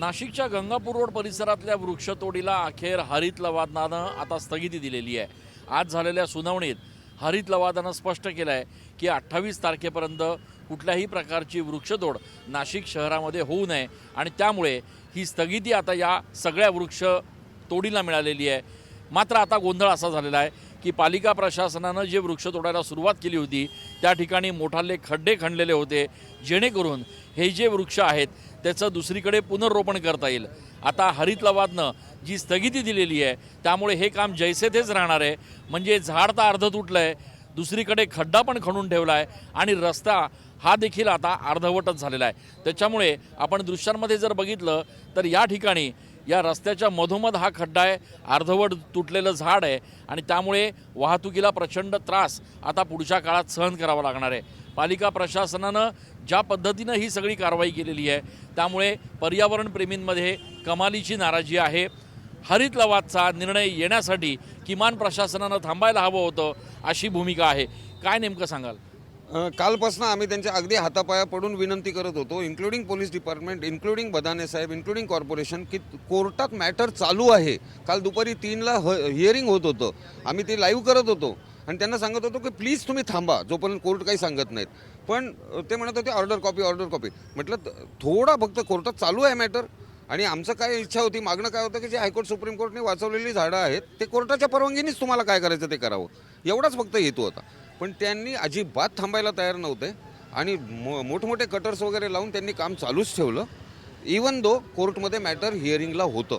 नाशिकच्या गंगापूर रोड परिसरातल्या वृक्षतोडीला अखेर हरित लवादानं आता स्थगिती दिलेली आहे। आज झालेल्या सुनावणीत हरित लवादानं स्पष्ट केलं आहे की 28 तारखेपर्यंत कुठल्याही प्रकारची वृक्षतोड नाशिक शहरामध्ये होऊ नये आणि त्यामुळे ही स्थगिती आता या सगळ्या वृक्ष तोडीला मिळालेली आहे। मात्र आता गोंधळ असा झालेला आहे की पालिका प्रशासनानं जे वृक्ष तोडायला सुरुवात केली होती त्या ठिकाणी मोठाले खड्डे खणलेले होते, जेणेकरून हे जे वृक्ष आहेत त्याचं दुसरीकडे पुनर्रोपण करता येईल। आता हरित लवादनं जी स्थगिती दिलेली आहे त्यामुळे हे काम जैसे तेच राहणार आहे। म्हणजे झाड तर अर्ध तुटलं आहे, दुसरीकडे खड्डा पण खणून ठेवला आहे आणि रस्ता हा देखील आता अर्धवटच झालेला आहे। त्याच्यामुळे आपण दृश्यांमध्ये जर बघितलं तर या ठिकाणी या रस्त्याच्या मधोमध हा खड्डा आहे, अर्धवट तुटलेलं झाड आहे आणि त्यामुळे वाहतुकीला प्रचंड त्रास आता पुढच्या काळात सहन करावा लागणार आहे। पालिका प्रशासनानं ज्या पद्धतीनं ही सगळी कारवाई केलेली आहे त्यामुळे पर्यावरण प्रेमींमध्ये कमालीची नाराजी आहे। हरित लवादचा निर्णय येण्यासाठी किमान प्रशासनानं थांबायला हवं होतं अशी भूमिका आहे। काय नेमकं सांगाल? कालपासून आम्ही त्यांच्या अगदी हातापाया पडून विनंती करत होतो, इन्क्लुडिंग पोलीस डिपार्टमेंट, इन्क्लुडिंग बदाने साहेब, इन्क्लुडिंग कॉर्पोरेशन, की कोर्टात मॅटर चालू आहे। काल दुपारी 3ला हिअरिंग होत होतं, आम्ही ते लाईव्ह करत होतो आणि त्यांना सांगत होतो की प्लीज तुम्ही थांबा जोपर्यंत कोर्ट काही सांगत नाहीत। पण ते म्हणत होते ऑर्डर कॉपी। म्हटलं थोडा फक्त कोर्टात चालू आहे मॅटर आणि आमचं काय इच्छा होती, मागणं काय होतं की जे हायकोर्ट सुप्रीम कोर्टने वाचवलेली झाडं आहेत ते कोर्टाच्या परवानगीनेच तुम्हाला काय करायचं ते करावं, एवढाच फक्त हेतू होता। पण त्यांनी अजिबात थांबायला तयार नव्हते आणि मोठमोठे कटर्स वगैरे लावून त्यांनी काम चालूच ठेवलं, इवन दो कोर्टमध्ये मॅटर हिअरिंगला होतं।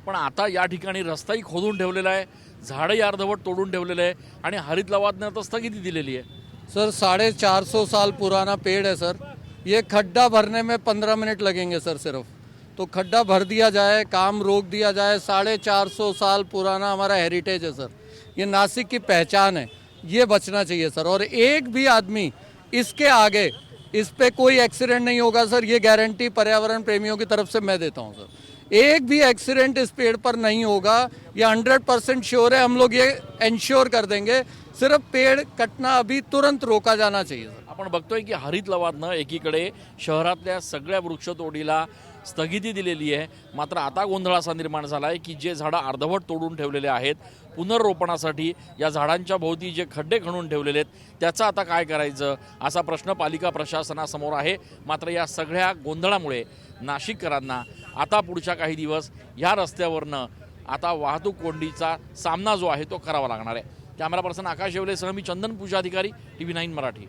पण आता या ठिकाणी रस्ताही खोदून ठेवलेला आहे, झाडही अर्धवट तोडून ठेवलेलं आहे आणि हरित लवादनं आता स्थगिती दिलेली आहे। सर 450 साल पुराना पेड़ है सर, ये खड्डा भरने में 15 मिनट लगेंगे सर सिर्फ, तो खड्डा भर दिया जाए, काम रोक दिया जाए। 450 साल पुराना हमारा हेरिटेज है सर, ये नासिक की पहचान है, ये बचना चाहिए सर। और एक भी आदमी इसके आगे इस पे कोई एक्सीडेंट नहीं होगा सर, ये गारंटी पर्यावरण प्रेमियों की तरफ से मैं देता हूँ सर। एक भी एक्सीडेंट इस पेड़ पर नहीं होगा, ये 100% श्योर है। हम लोग ये इंश्योर कर देंगे, सिर्फ पेड़ कटना अभी तुरंत रोका जाना चाहिए सर। आपण बघतोय की हरित लवादनं एकीकडे शहरातल्या सगळ्या वृक्षतोडीला स्थगिती दिलेली आहे, मात्र आता गोंधळ असा निर्माण झाला आहे की जे झाडं अर्धवट तोडून ठेवलेले आहेत पुनर्रोपणासाठी या झाडांच्या भोवती जे खड्डे खणून ठेवलेले आहेत त्याचं आता काय करायचं असा प्रश्न पालिका प्रशासनासमोर आहे। मात्र या सगळ्या गोंधळामुळे नाशिककरांना आता पुढच्या काही दिवस या रस्त्यावरनं आता वाहतूक कोंडीचा सामना जो आहे तो करावा लागणार आहे। कॅमेरा पर्सन आकाश येवलेसह मी चंदन पूजा अधिकारी, TV9 मराठी।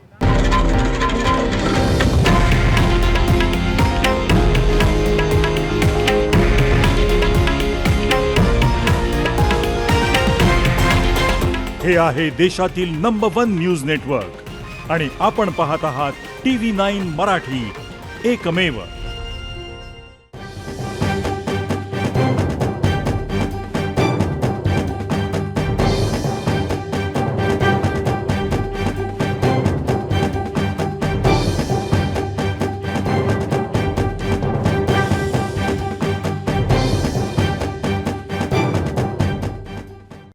हे आहे देशातील नंबर 1 न्यूज नेटवर्क आणि आपण पाहत आहात TV9 मराठी, एकमेव।